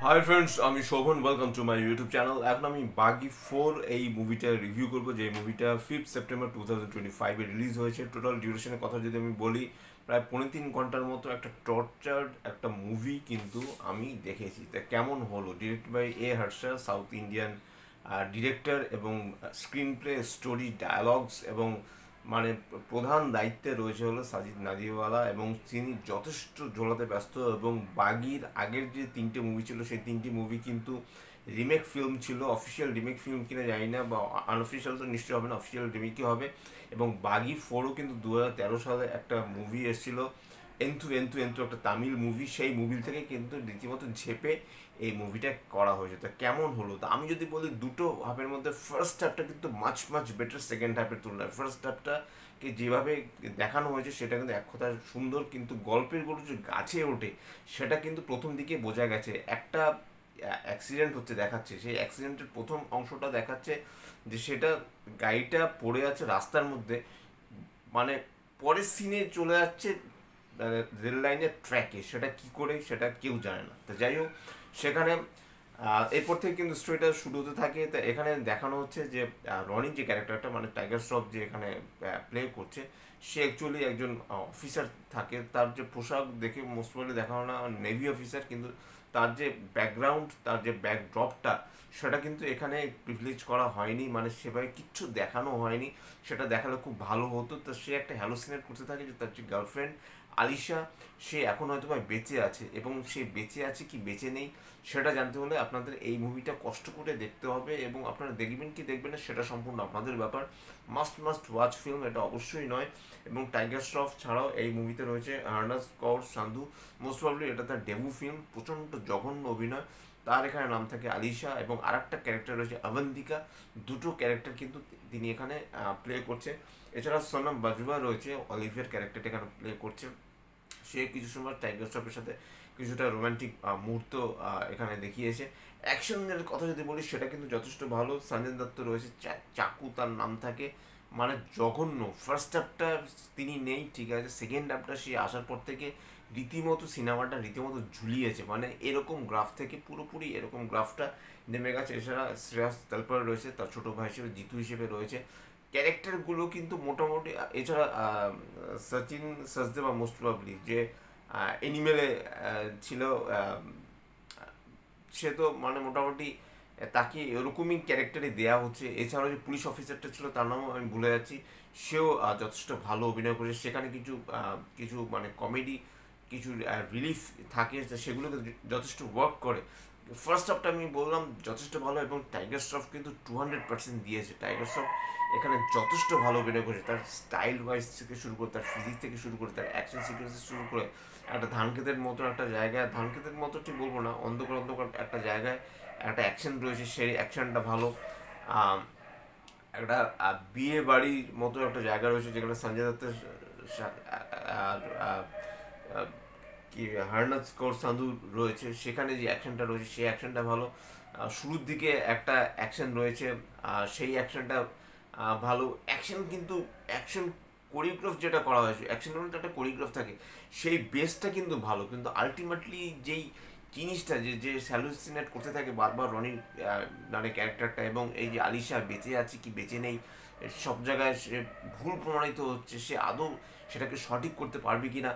High friends, আমি Shovan. Welcome to my YouTube channel. এখন আমি বাগি 4 এই মুভিটা রিভিউ করবো, যে মুভিটা 5 সেপ্টেম্বর 2025-এ রিলিজ হয়েছে। টোটাল ডিউরেশনের কথা যদি আমি বলি, প্রায় 3.25 ঘন্টার মতো একটা টর্চার্ড একটা মুভি কিন্তু আমি দেখেছি। তা কেমন হলো? Direct by Harsha, South Indian director, এবং স্ক্রিন প্লে, স্টোরি, ডায়ালগস এবং মানে প্রধান দায়িত্বে রয়েছে হলো সাজিদ নাদিয়াওয়ালা, এবং তিনি যথেষ্ট ঝোলাতে ব্যস্ত। এবং বাগির আগের যে 3টে মুভি ছিল, সেই 3টি মুভি কিন্তু রিমেক ফিল্ম ছিল। অফিসিয়াল রিমেক ফিল্ম কিনা জানি না, বা আনঅফিসিয়াল তো নিশ্চয়ই হবে না, অফিসিয়াল রিমেকই হবে। এবং বাগি 4ও কিন্তু 2013 সালে একটা মুভি এসেছিল, এন্থু এন্থু এন্থু, একটা তামিল মুভি। সেই মুভি থেকে কিন্তু রীতিমতো ঝেপে এই মুভিটা করা হয়েছে। তা কেমন হলো? তা আমি যদি বলি, দুটো হাফের মধ্যে ফার্স্ট হাফটা কিন্তু মাচ মাচ বেটার সেকেন্ড হাফের তুলনায়। ফার্স্ট হাফটাকে যেভাবে দেখানো হয়েছে সেটা কিন্তু এক কথায় সুন্দর, কিন্তু গল্পের গরু যে গাছে ওঠে সেটা কিন্তু প্রথম দিকে বোঝা গেছে। একটা অ্যাক্সিডেন্ট হচ্ছে দেখাচ্ছে, সেই অ্যাক্সিডেন্টের প্রথম অংশটা দেখাচ্ছে যে সেটা গাড়িটা পড়ে আছে রাস্তার মধ্যে, মানে পরের সিনে চলে যাচ্ছে রেল লাইনের ট্র্যাকে। সেটা কি করে সেটা কেউ জানে না। তো যাই হোক, সেখানে এরপর থেকে কিন্তু স্টোরিটা শুরু হতে থাকে। তো এখানে দেখানো হচ্ছে যে রনির যে ক্যারেক্টারটা, মানে টাইগার শ্রফ যে এখানে প্লে করছে, সে অ্যাকচুয়ালি একজন অফিসার থাকে। তার যে পোশাক দেখে মোস্ট প্রবলি দেখানো না নেভি অফিসার, কিন্তু তার যে ব্যাকগ্রাউন্ড, তার যে ব্যাকড্রপটা, সেটা কিন্তু এখানে প্রিভিলেজ করা হয়নি, মানে সেভাবে কিচ্ছু দেখানো হয়নি। সেটা দেখালে খুব ভালো হতো। তো সে একটা হ্যালোসিনেট করতে থাকে যে তার যে গার্লফ্রেন্ড আলিশা, সে এখন হয়তো বা বেঁচে আছে, এবং সে বেঁচে আছে কি বেঁচে নেই সেটা জানতে হলে আপনাদের এই মুভিটা কষ্ট করে দেখতে হবে। এবং আপনারা দেখবেন কি দেখবেন না সেটা সম্পূর্ণ আপনাদের ব্যাপার। মাস্ট মাস্ট ওয়াচ ফিল্ম এটা অবশ্যই নয়। এবং টাইগার শ্রফ ছাড়াও এই মুভিতে রয়েছে আর্নাস্ট কৌর সান্ধু। মোস্ট প্রবলি এটা তার ডেবু ফিল্ম। প্রচণ্ড জঘন্য অভিনয় তার। এখানে নাম থাকে আলিশা, এবং আরেকটা ক্যারেক্টার রয়েছে অবন্তিকা। দুটো ক্যারেক্টার কিন্তু তিনি এখানে প্লে করছে। এছাড়া সোনম বাজওয়া রয়েছে, অলিভিয়ার ক্যারেক্টারটা এখানে প্লে করছে। সে কিছু সময় টাইগার শ্রফের সাথে কিছুটা রোমান্টিক মুহূর্ত এখানে দেখিয়েছে। অ্যাকশনের কথা যদি বলি, সেটা কিন্তু যথেষ্ট ভালো। সঞ্জয় দত্ত রয়েছে, চাকু তার নাম থাকে, মানে জঘন্য। ফার্স্ট হাফটা তিনি নেই ঠিক আছে, সেকেন্ড হাফটা সে আসার পর থেকে রীতিমতো সিনেমাটা রীতিমতো ঝুলিয়েছে, মানে এরকম গ্রাফ থেকে পুরোপুরি এরকম গ্রাফটা নেমে গেছে। এছাড়া শ্রেয়াস তালপার রয়েছে, তার ছোটো ভাই হিসেবে জিতু হিসেবে রয়েছে। ক্যারেক্টারগুলো কিন্তু মোটামুটি। এছাড়া সচিন সচদেবা মোস্ট প্রবাবলি যে এনিমেলে ছিল, সে তো মানে মোটামুটি তাকে এরকমই ক্যারেক্টারই দেওয়া হচ্ছে। এছাড়াও যে পুলিশ অফিসারটা ছিল, তার নামও আমি ভুলে যাচ্ছি, সেও যথেষ্ট ভালো অভিনয় করেছে। সেখানে কিছু কিছু মানে কমেডি, কিছু রিলিফ থাকে, সেগুলোকে যথেষ্ট ওয়ার্ক করে। ফার্স্ট হাফটা আমি বললাম যথেষ্ট ভালো, এবং টাইগার শ্রফ কিন্তু 200% দিয়েছে। টাইগার শ্রফ এখানে যথেষ্ট ভালো অভিনয় করেছে। তার স্টাইল ওয়াইজ থেকে শুরু করে, তার ফিজিক থেকে শুরু করে, তার অ্যাকশন সিকোয়েন্স শুরু করে, একটা ধান ক্ষেতের মতো একটা জায়গায়, ধান ক্ষেতের মতো ঠিক বলবো না, অন্ধকার অন্ধকার একটা জায়গায় একটা অ্যাকশন রয়েছে, সেই অ্যাকশনটা ভালো। আম, একটা বিয়ে বাড়ির মতো একটা জায়গা রয়েছে, যেখানে সঞ্জয় দত্তের আর কি হারনাথ কৌর সান্ধু রয়েছে, সেখানে যে অ্যাকশনটা রয়েছে সেই অ্যাকশনটা ভালো। শুরুর দিকে একটা অ্যাকশন রয়েছে, সেই অ্যাকশনটা ভালো অ্যাকশন। কিন্তু অ্যাকশন কোরিওগ্রাফ যেটা করা হয়েছে, অ্যাকশনের মধ্যে একটা কোরিওগ্রাফ থাকে, সেই বেসটা কিন্তু ভালো। কিন্তু আলটিমেটলি যেই জিনিসটা যে যে স্যালুসিনেট করতে থাকে বারবার রনির মানে ক্যারেক্টারটা, এবং এই যে আলিশা বেঁচে আছে কি বেঁচে নেই, সব জায়গায় সে ভুল প্রমাণিত হচ্ছে, সে আদৌ সেটাকে সঠিক করতে পারবে কি না,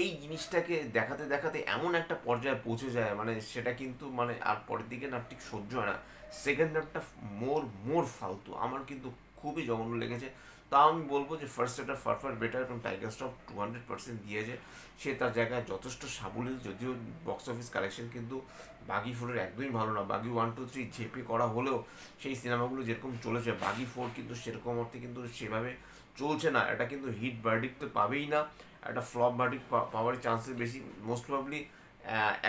এই জিনিসটাকে দেখাতে দেখাতে এমন একটা পর্যায়ে পৌঁছে যায়, মানে সেটা কিন্তু মানে আর পরের দিকে না ঠিক সহ্য হয় না। সেকেন্ড হাফটা মোর মোর ফালতু আমার কিন্তু খুবই জঘন্য লেগেছে। তাও আমি বলবো যে ফার্স্ট হাফটা ফার ফার বেটার, এবং টাইগার শ্রফ 200% দিয়েছে। সে তার জায়গায় যথেষ্ট সাবলীল। যদিও বক্স অফিস কালেকশন কিন্তু বাগি ফোরের একদমই ভালো না। বাগি 1 2 3 ঝেপে করা হলেও সেই সিনেমাগুলো যেরকম চলেছে, বাগি 4 কিন্তু সেরকম অর্থে কিন্তু সেভাবে চলছে না। এটা কিন্তু হিট ভার্ডিক্ট তো পাবেই না, একটা ফ্লপ ভার্ডিক্ট পাওয়ার চান্সেস বেশি। মোস্ট প্রবলি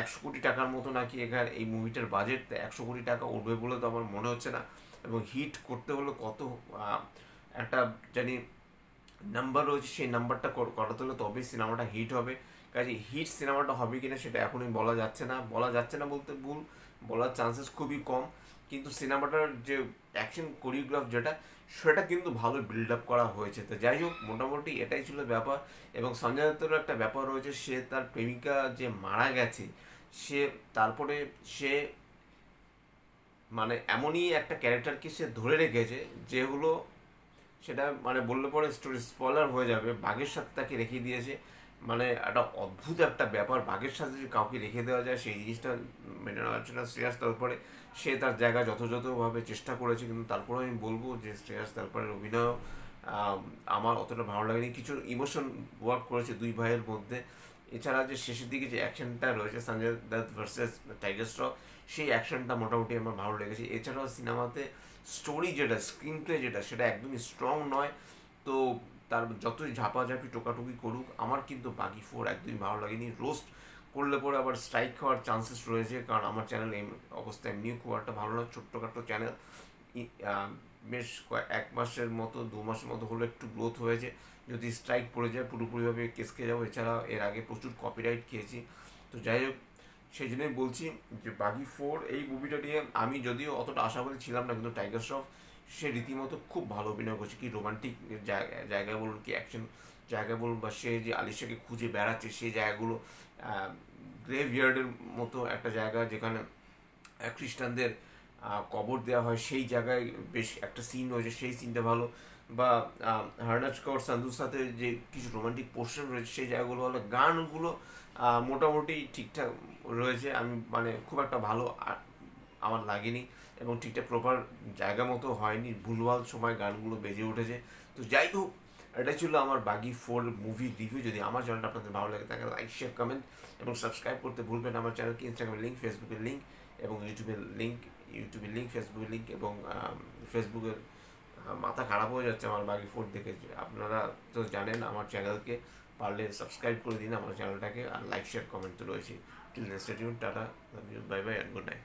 100 কোটি টাকার মতো নাকি এখানে এই মুভিটার বাজেট। 100 কোটি টাকা উঠবে বলে তো আমার মনে হচ্ছে না। এবং হিট করতে হলে কত একটা জানি নাম্বার রয়েছে, সেই নাম্বারটা করাতে হলে তবেই সিনেমাটা হিট হবে। কাজে হিট সিনেমাটা হবে কিনা সেটা এখনই বলা যাচ্ছে না। বলা যাচ্ছে না বলতে ভুল, বলার চান্সেস খুবই কম। কিন্তু সিনেমাটার যে অ্যাকশন কোরিওগ্রাফ যেটা, সেটা কিন্তু ভালো বিল্ড আপ করা হয়েছে। তো যাই হোক, মোটামুটি এটাই ছিল ব্যাপার। এবং সঞ্জয় দত্তেরও একটা ব্যাপার রয়েছে, সে তার প্রেমিকা যে মারা গেছে, সে তারপরে সে মানে এমনই একটা ক্যারেক্টারকে সে ধরে রেখেছে যেগুলো সেটা মানে বললে পরে স্টোরি স্পয়লার হয়ে যাবে। বাঘের সাথে তাকে রেখে দিয়েছে, মানে একটা অদ্ভুত একটা ব্যাপার। বাঘের সাথে যদি কাউকে রেখে দেওয়া যায় সেই জিনিসটা মেনে নেওয়ার জন্য শ্রেয়াস তালপরে সে তার জায়গা যথাযথভাবে চেষ্টা করেছে, কিন্তু তারপরে আমি বলবো যে শ্রেয়াস তালপরের অভিনয় আমার অতটা ভালো লাগেনি। কিছু ইমোশন ওয়ার্ক করেছে দুই ভাইয়ের মধ্যে। এছাড়া যে শেষের দিকে যে অ্যাকশনটা রয়েছে সঞ্জয় দত্ত ভার্সেস টাইগার শ্রফ, সেই অ্যাকশনটা মোটামুটি আমার ভালো লেগেছে। এছাড়াও সিনেমাতে স্টোরি যেটা, স্ক্রিন প্লে যেটা, সেটা একদমই স্ট্রং নয়। তো তার যতই ঝাপাঝাপি টোকাটুকি করুক, আমার কিন্তু বাগি ফোর একদমই ভালো লাগেনি। রোস্ট করলে পরে আবার স্ট্রাইক হওয়ার চান্সেস রয়েছে, কারণ আমার চ্যানেল এই অবস্থা এমনিও খুব একটা ভালো না, ছোট্টখাটো চ্যানেল। বেশ এক মাসের মতো 2 মাসের মতো হলো একটু গ্রোথ হয়েছে, যদি স্ট্রাইক পড়ে যায় পুরোপুরিভাবে কেস খেয়ে যাবো। এছাড়া এর আগে প্রচুর কপিরাইট খেয়েছি। তো যাই হোক, সেই জন্যই বলছি যে বাগি ফোর এই মুভিটা নিয়ে আমি যদিও অতটা আশাবাদী ছিলাম না, কিন্তু টাইগার শ্রফ সে রীতিমতো খুব ভালো অভিনয় করছে। কি রোমান্টিক জায়গায় বলুন, কি অ্যাকশন জায়গায় বলুন, বা সে যে আলিশাকে খুঁজে বেড়াচ্ছে সেই জায়গাগুলো, গ্রেভইয়ার্ডের মতো একটা জায়গা যেখানে খ্রিস্টানদের কবর দেওয়া হয়, সেই জায়গায় বেশ একটা সিন রয়েছে, সেই সিনটা ভালো। বা হার্নাজ কৌর সান্ধুর সাথে যে কিছু রোমান্টিক পোর্শন রয়েছে সেই জায়গাগুলো ভালো। গানগুলো মোটামুটি ঠিকঠাক রয়েছে, আমি মানে খুব একটা ভালো আমার লাগেনি, এবং ঠিকঠাক প্রপার জায়গা মতো হয়নি, ভুলভাল সময় গানগুলো বেজে উঠেছে। তো যাই হোক, এটা ছিল আমার বাগি ফোর মুভি রিভিউ। যদি আমার চ্যানেলটা আপনাদের ভালো লাগে তাহলে লাইক, শেয়ার, কমেন্ট এবং সাবস্ক্রাইব করতে ভুলবেন আমার চ্যানেলকে। ইনস্টাগ্রামের লিঙ্ক, ফেসবুকের লিঙ্ক এবং ইউটিউবের লিঙ্ক, ফেসবুকের লিঙ্ক এবং ফেসবুকের মাথা খারাপ হয়ে যাচ্ছে আমার বাগি ফোর দেখে। আপনারা তো জানেন আমার চ্যানেলকে পারলে সাবস্ক্রাইব করে দিন আমার চ্যানেলটাকে, আর লাইক, শেয়ার, কমেন্ট তো রয়েছে। Till next tata, bye bye and good night.